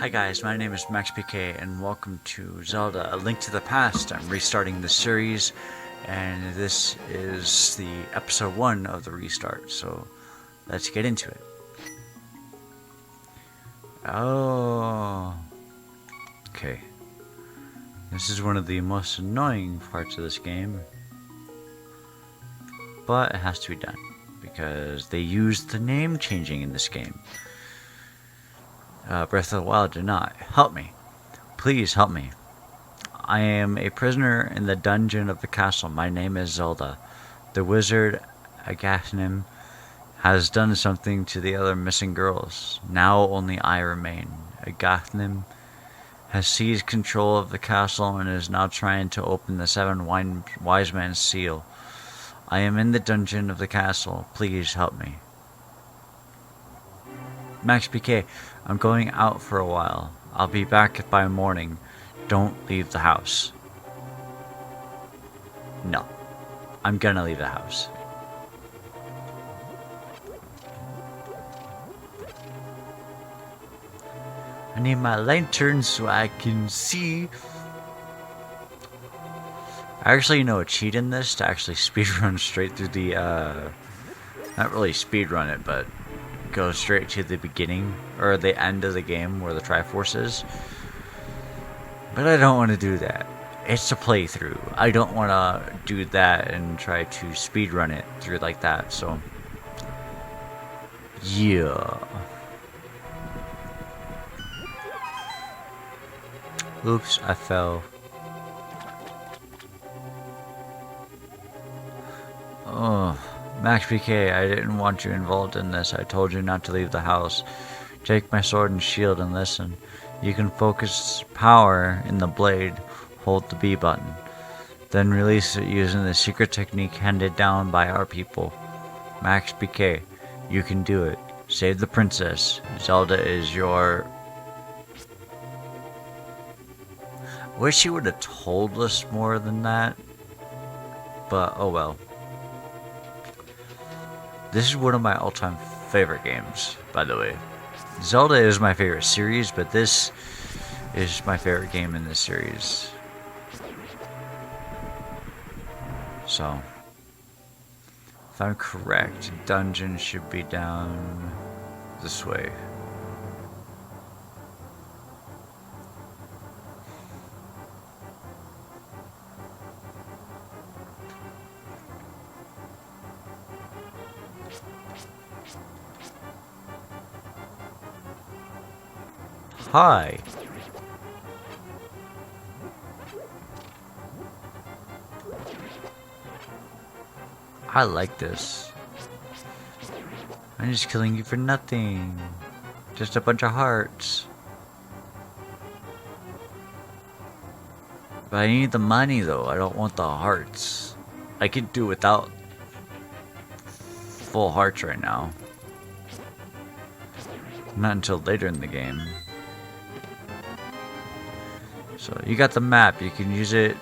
Hi guys, my name is MaxPKjj and welcome to Zelda, A Link to the Past. I'm restarting the series and this is the episode 1 of the restart, so let's get into it. Oh, okay. This is one of the most annoying parts of this game, but it has to be done because they used the name changing in this game. Breath of the Wild did not. Help me. Please help me. I am a prisoner in the dungeon of the castle. My name is Zelda. The wizard Agathnim has done something to the other missing girls. Now only I remain. Agathnim has seized control of the castle and is now trying to open the seven wise men's seal. I am in the dungeon of the castle. Please help me. MaxPKjj, I'm going out for a while. I'll be back by morning. Don't leave the house. No. I'm gonna leave the house. I need my lantern so I can see. I actually know a cheat in this to actually speedrun straight through the, not really speedrun it, but go straight to the beginning, or the end of the game where the Triforce is. But I don't want to do that. It's a playthrough. I don't want to do that and try to speedrun it through like that, so yeah. Oops, I fell. Oh, MaxPKjj, I didn't want you involved in this. I told you not to leave the house. Take my sword and shield and listen. You can focus power in the blade. Hold the B button. Then release it using the secret technique handed down by our people. MaxPKjj, you can do it. Save the princess. Zelda is your... Wish she would have told us more than that. But, oh well. This is one of my all-time favorite games, by the way. Zelda is my favorite series, but this is my favorite game in this series. So, if I'm correct, dungeon should be down this way. Hi. I like this. I'm just killing you for nothing. Just a bunch of hearts. But I need the money though. I don't want the hearts. I could do without full hearts right now. Not until later in the game. So you got the map, you can use it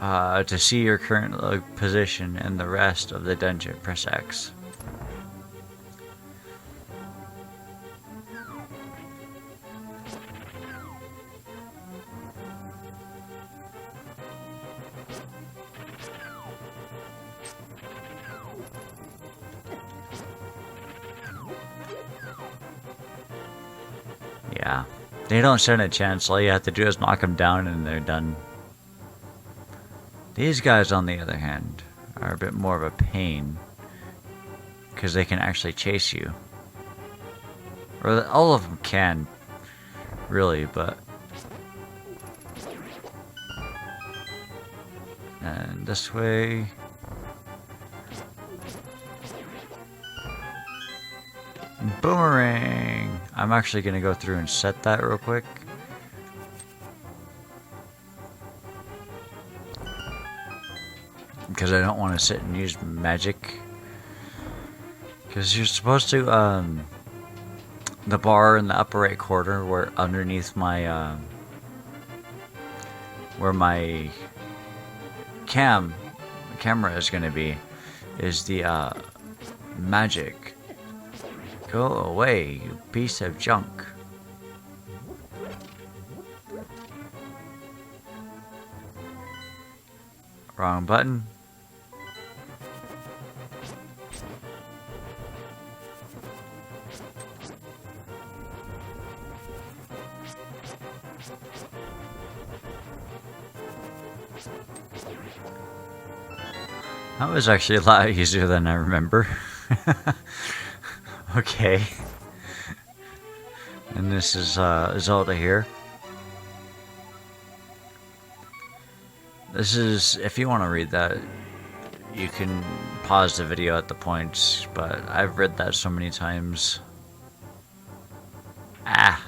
to see your current position and the rest of the dungeon. Press X. Yeah. They don't stand a chance. All you have to do is knock them down and they're done. These guys, on the other hand, are a bit more of a pain. Because they can actually chase you. Or all of them can. Really, but... And this way... Boomerang! I'm actually going to go through and set that real quick. Because I don't want to sit and use magic. Because you're supposed to, the bar in the upper right corner where underneath my, where my camera is going to be, is the, magic. Go away, you piece of junk. Wrong button. That was actually a lot easier than I remember. Okay. And this is Zelda here. This is, if you want to read that, you can pause the video at the points, but I've read that so many times. Ah!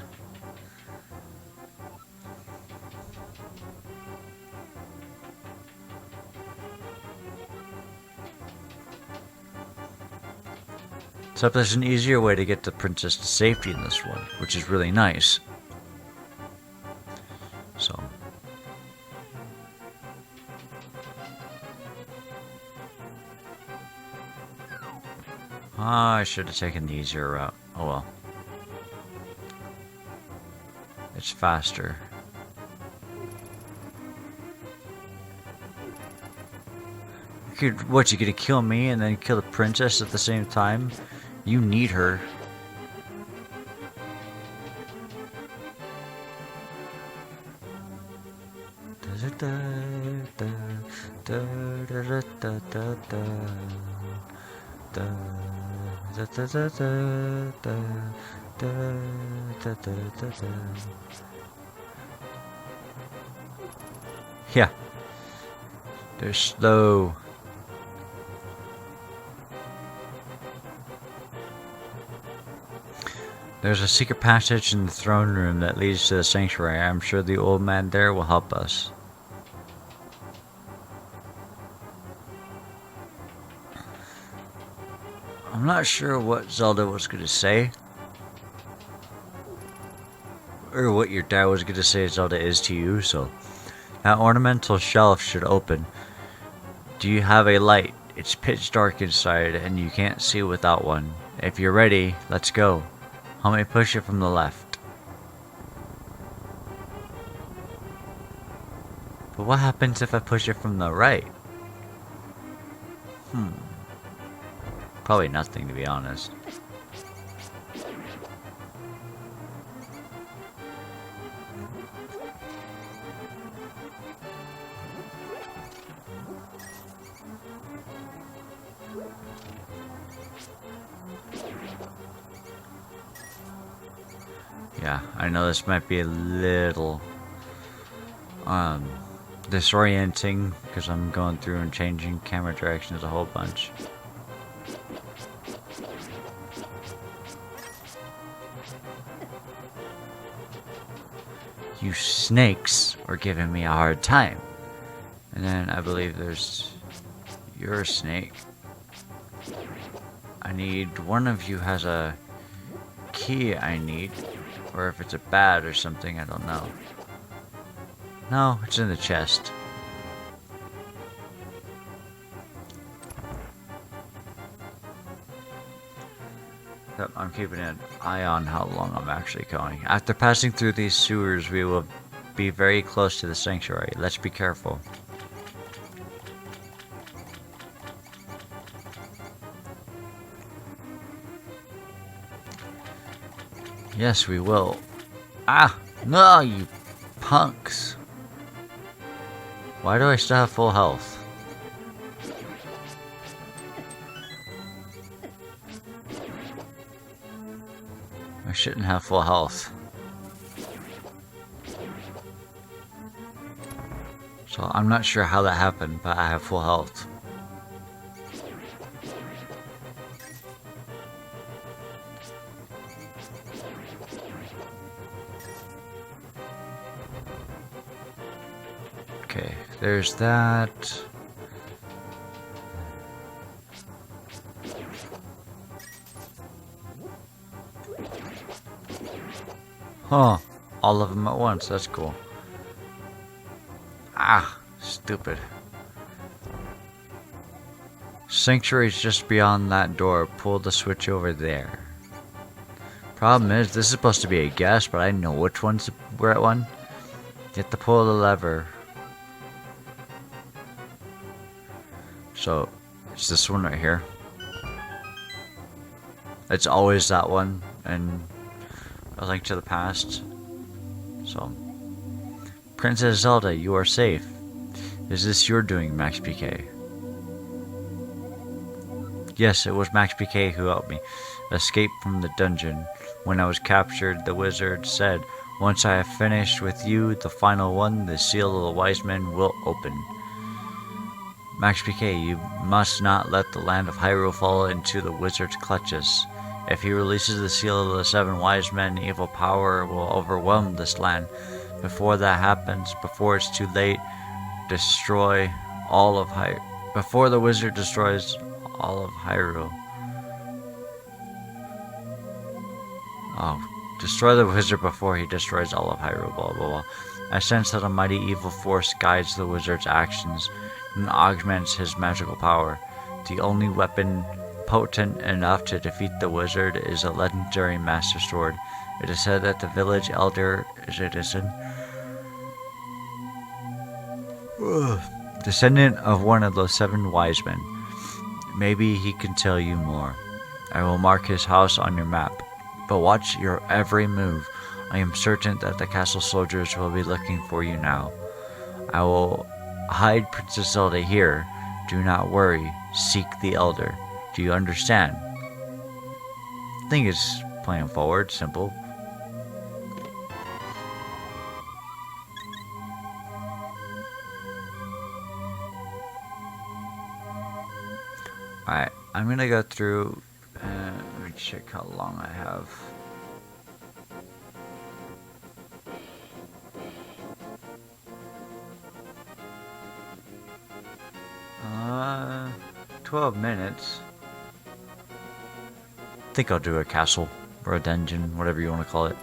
Except there's an easier way to get the princess to safety in this one, which is really nice. So. I should have taken the easier route. Oh well. It's faster. What, you gonna kill me and then kill the princess at the same time? You need her. Yeah. They're slow. There's a secret passage in the throne room that leads to the sanctuary. I'm sure the old man there will help us. I'm not sure what Zelda was going to say. Or what your dad was going to say Zelda is to you, so. That ornamental shelf should open. Do you have a light? It's pitch dark inside and you can't see without one. If you're ready, let's go. Help me push it from the left. But what happens if I push it from the right? Probably nothing, to be honest. Yeah, I know this might be a little disorienting because I'm going through and changing camera directions a whole bunch. You snakes are giving me a hard time. And then I believe there's your snake. I need, one of you has a key I need. Or if it's a bat or something, I don't know. No, it's in the chest. Yep, I'm keeping an eye on how long I'm actually going. After passing through these sewers, we will be very close to the sanctuary. Let's be careful. Yes, we will. Ah! No, you punks! Why do I still have full health? I shouldn't have full health. So I'm not sure how that happened, but I have full health. Okay, there's that. Huh, all of them at once, that's cool. Ah, stupid. Sanctuary's just beyond that door. Pull the switch over there. Problem is, this is supposed to be a guess, but I know which one's the right one. You have to pull the lever. So, it's this one right here. It's always that one, and A Link to the Past. So, Princess Zelda, you are safe. Is this your doing, MaxPK? Yes, it was MaxPK who helped me escape from the dungeon. When I was captured, the wizard said, "Once I have finished with you, the final one, the seal of the wise men will open." MaxPK, you must not let the land of Hyrule fall into the wizard's clutches. If he releases the seal of the seven wise men, evil power will overwhelm this land. Before that happens, before it's too late, destroy all of Hyrule. Before the wizard destroys all of Hyrule. Oh, destroy the wizard before he destroys all of Hyrule, blah blah blah. I sense that a mighty evil force guides the wizard's actions and augments his magical power. The only weapon potent enough to defeat the wizard is a legendary Master Sword. It is said that the village elder is a descendant of one of those seven wise men. Maybe he can tell you more. I will mark his house on your map, but watch your every move. I am certain that the castle soldiers will be looking for you now. I will hide Princess Zelda here. Do not worry. Seek the elder. Do you understand? I think it's playing forward, simple. Alright, I'm gonna go through and let me check how long I have. 12 minutes. I think I'll do a castle or a dungeon, whatever you want to call it.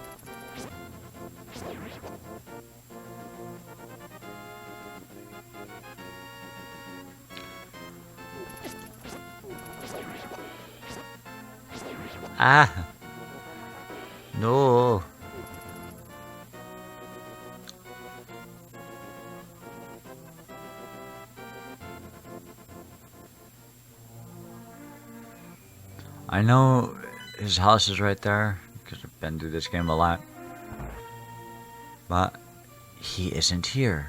Ah! No! I know his house is right there, because I've been through this game a lot. But he isn't here.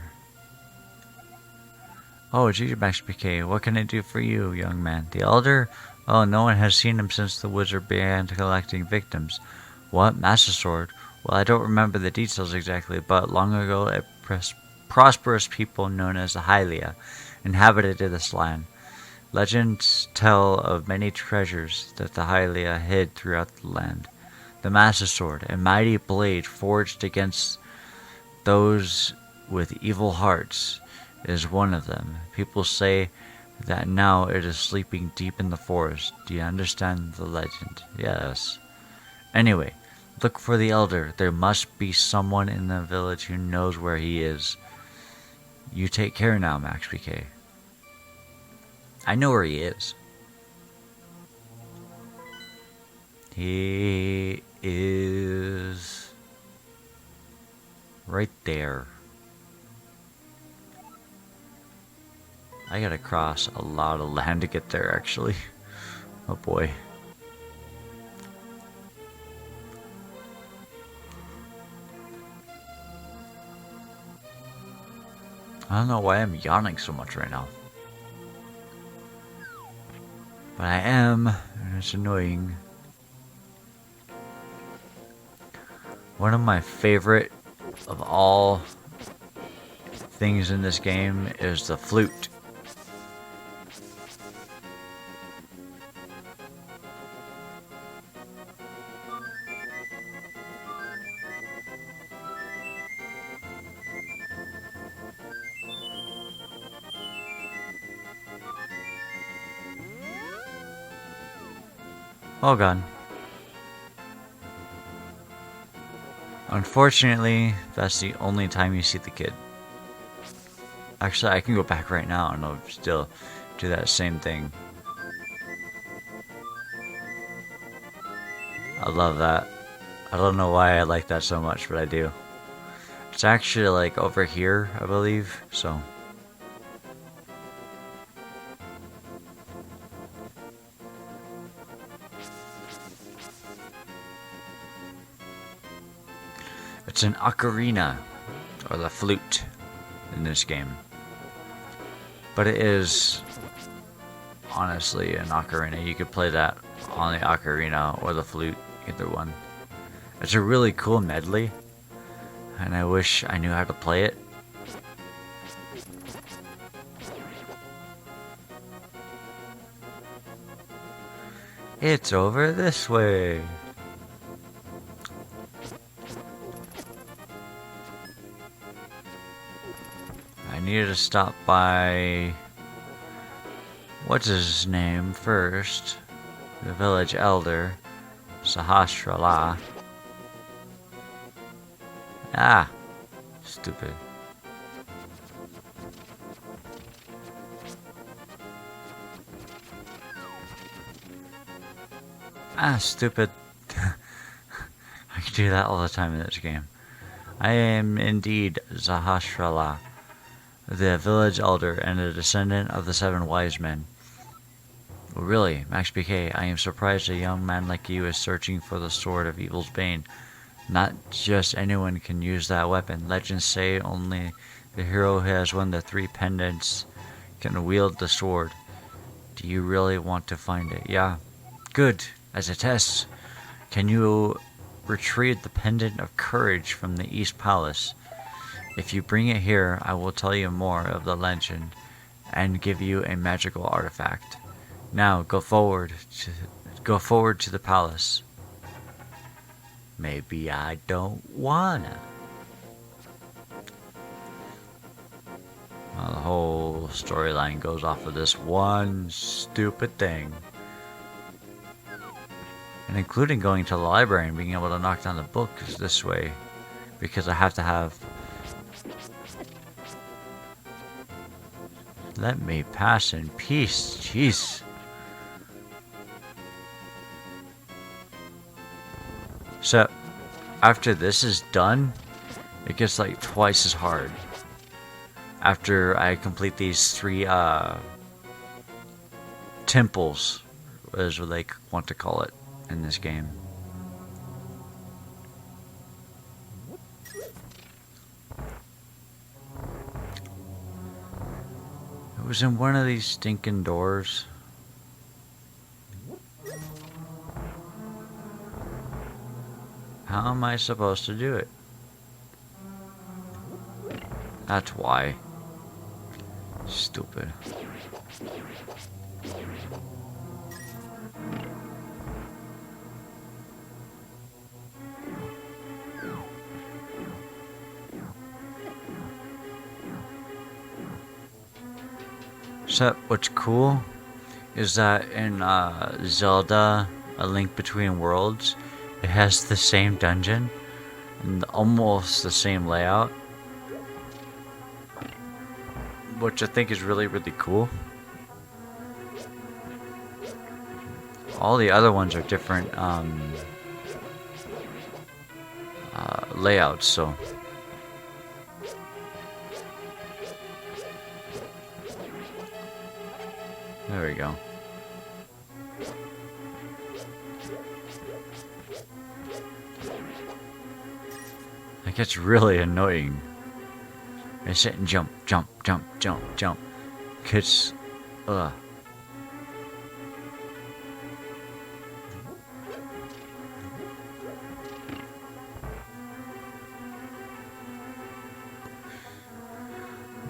Oh, gee, MaxPK, what can I do for you, young man? The elder? Oh, no one has seen him since the wizard began collecting victims. What? Master Sword? Well, I don't remember the details exactly, but long ago a prosperous people known as the Hylia inhabited this land. Legends tell of many treasures that the Hylia hid throughout the land. The Master Sword, a mighty blade forged against those with evil hearts, is one of them. People say that now it is sleeping deep in the forest. Do you understand the legend? Yes. Anyway, look for the elder. There must be someone in the village who knows where he is. You take care now, MaxPK. I know where he is. He is right there. I gotta cross a lot of land to get there, actually. Oh boy. I don't know why I'm yawning so much right now. But I am, and it's annoying. One of my favorite of all things in this game is the flute. Oh god. Unfortunately, that's the only time you see the kid. Actually, I can go back right now and I'll still do that same thing. I love that. I don't know why I like that so much, but I do. It's actually like over here, I believe, so. It's an ocarina, or the flute, in this game. But it is honestly an ocarina. You could play that on the ocarina or the flute, either one. It's a really cool medley, and I wish I knew how to play it. It's over this way. I needed to stop by... what's his name first? The village elder, Sahasrara. Ah, stupid. Ah, stupid. I can do that all the time in this game. I am indeed Sahasrara, the village elder and a descendant of the 7 wise men. Really, MaxPKjj, I am surprised a young man like you is searching for the sword of evil's bane. Not just anyone can use that weapon. Legends say only the hero who has won the 3 pendants can wield the sword. Do you really want to find it? Yeah. Good. As a test, can you retrieve the pendant of courage from the East Palace? If you bring it here, I will tell you more of the legend and give you a magical artifact. Now go forward to the palace. Maybe I don't wanna. Well, the whole storyline goes off of this one stupid thing. And including going to the library and being able to knock down the books this way. Because I have to have... Let me pass in peace, jeez. So, after this is done, it gets like twice as hard. After I complete these 3 temples, is what they want to call it in this game. It was in one of these stinking doors. How am I supposed to do it? That's why. Stupid. So, what's cool is that in Zelda, A Link Between Worlds, it has the same dungeon and almost the same layout, which I think is really, really cool. All the other ones are different layouts, so... There we go. It gets really annoying. I sit and jump, jump, jump, jump, jump. Kids, ugh.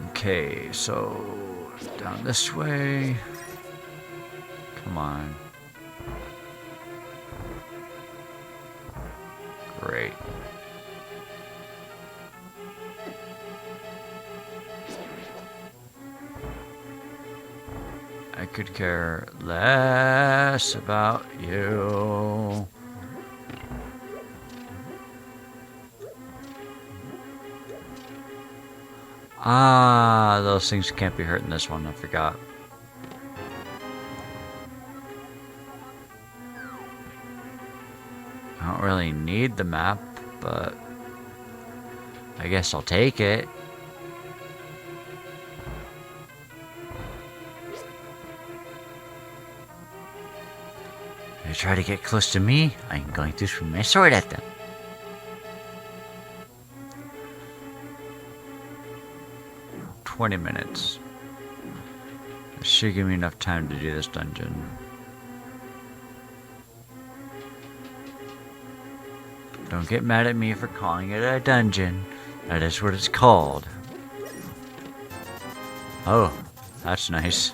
Okay, so down this way. Come on. Great. I could care less about you. Ah, those things can't be hurt in this one, I forgot. I don't really need the map, but I guess I'll take it. They try to get close to me, I'm going to swing my sword at them. 20 minutes. It should give me enough time to do this dungeon. Don't get mad at me for calling it a dungeon. That is what it's called. Oh, that's nice.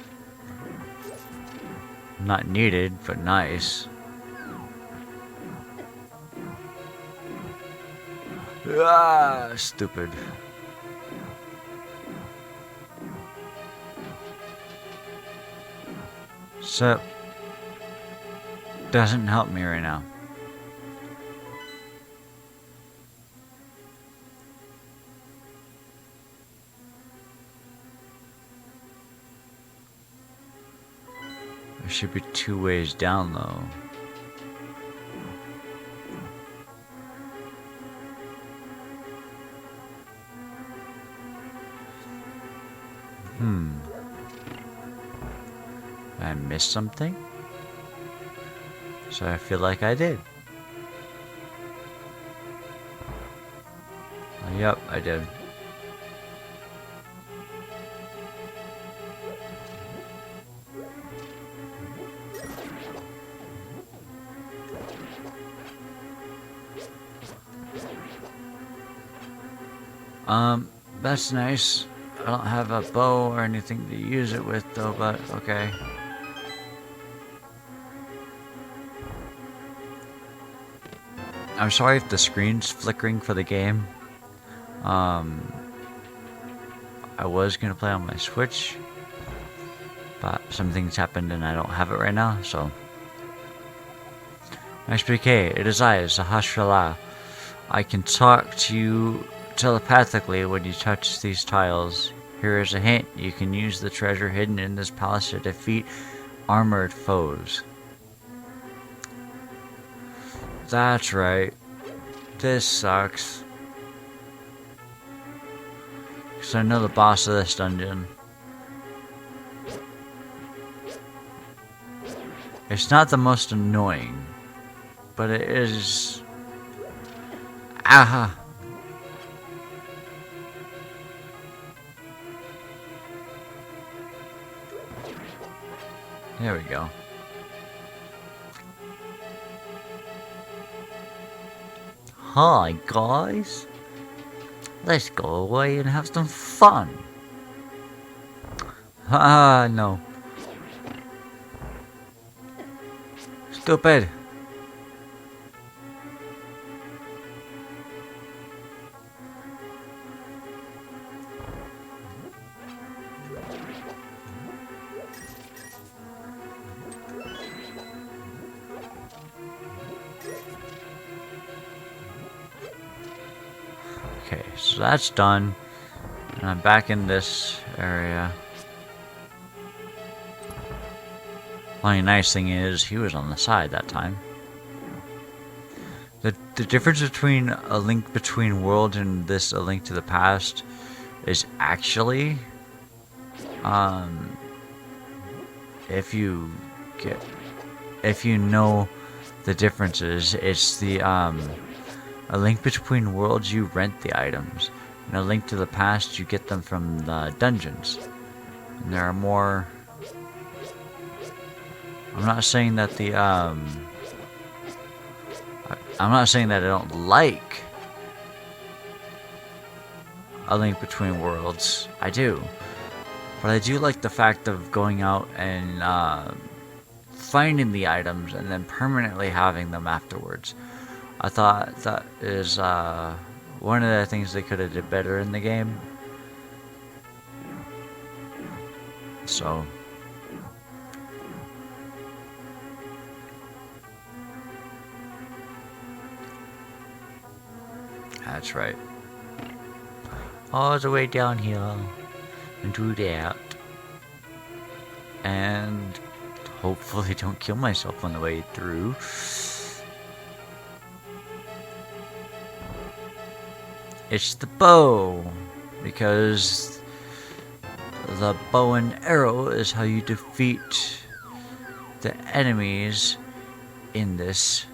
Not needed, but nice. Ah, stupid. So, doesn't help me right now. There should be 2 ways down though. I missed something? So I feel like I did. Yep, I did. That's nice. I don't have a bow or anything to use it with though, but okay. I'm sorry if the screen's flickering for the game. I was gonna play on my Switch, but some things happened and I don't have it right now, so. MaxPKjj, it is I, Zahashrala. I can talk to you telepathically when you touch these tiles. Here is a hint. You can use the treasure hidden in this palace to defeat armored foes. That's right. This sucks. Because I know the boss of this dungeon. It's not the most annoying, but it is... Aha! There we go. Hi guys, let's go away and have some fun. Ah, no. Stupid. Okay, so that's done. And I'm back in this area. Only nice thing is, he was on the side that time. The difference between A Link Between Worlds and this A Link to the Past is actually, if you know the differences, it's the, A Link Between Worlds, you rent the items. In A Link to the Past, you get them from the dungeons. And there are more... I'm not saying that the, I'm not saying that I don't like A Link Between Worlds. I do. But I do like the fact of going out and, finding the items and then permanently having them afterwards. I thought that is one of the things they could have did better in the game. So that's right. All the way down here and do that, and hopefully don't kill myself on the way through. It's the bow, because the bow and arrow is how you defeat the enemies in this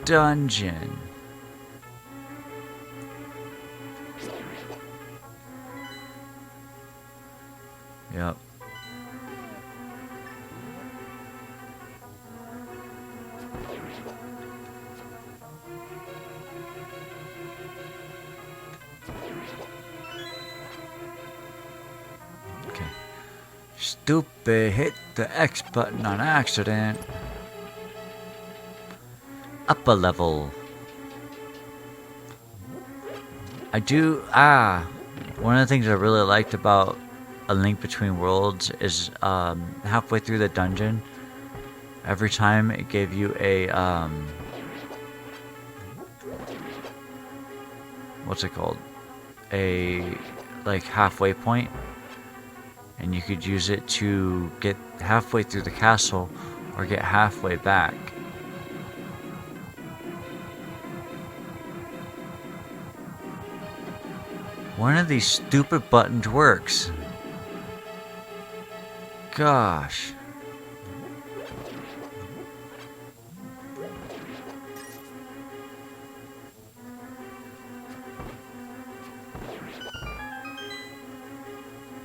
dungeon. Yep. Okay. Stupid, hit the X button on accident. Up a level. One of the things I really liked about A Link Between Worlds is halfway through the dungeon, every time it gave you a what's it called? A like halfway point, and you could use it to get halfway through the castle or get halfway back. One of these stupid buttons works. Gosh.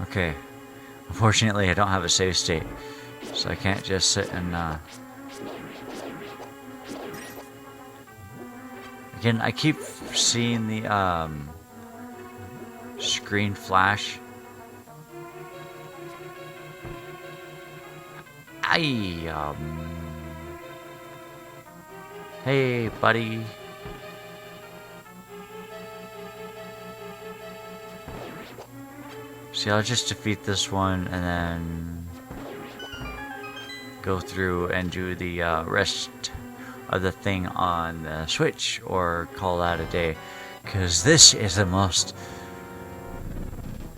Okay. Unfortunately, I don't have a save state, so I can't just sit and Again, I keep seeing the screen flash. Hey, buddy. See, I'll just defeat this one and then go through and do the rest of the thing on the Switch, or call that a day. Because this is the most...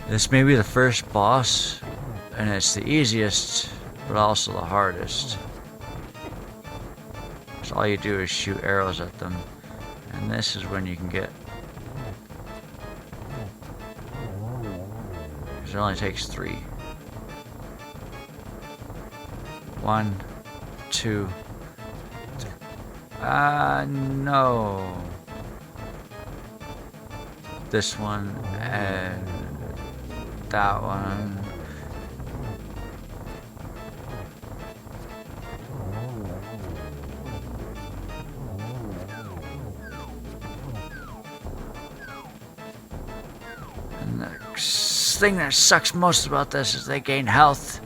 This may be the first boss, and it's the easiest, but also the hardest. So all you do is shoot arrows at them, and this is when you can get... Because it only takes 3. 1, 2, 3. No. This one and that one. And the thing that sucks most about this is they gain health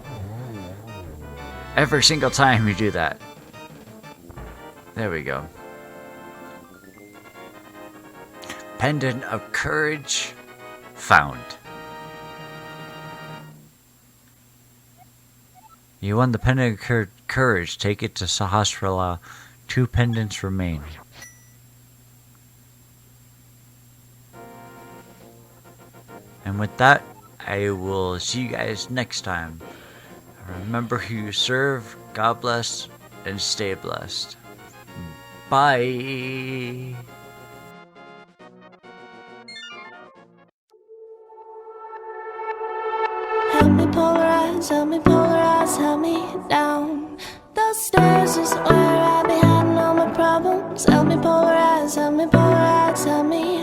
every single time you do that. There we go. Pendant of Courage found. You won the Pendant of Courage. Take it to Sahasrara. 2 pendants remain. And with that, I will see you guys next time. Remember who you serve, God bless, and stay blessed. Bye. Help me polarize, help me down. The stairs is where I be hiding all my problems. Help me polarize, help me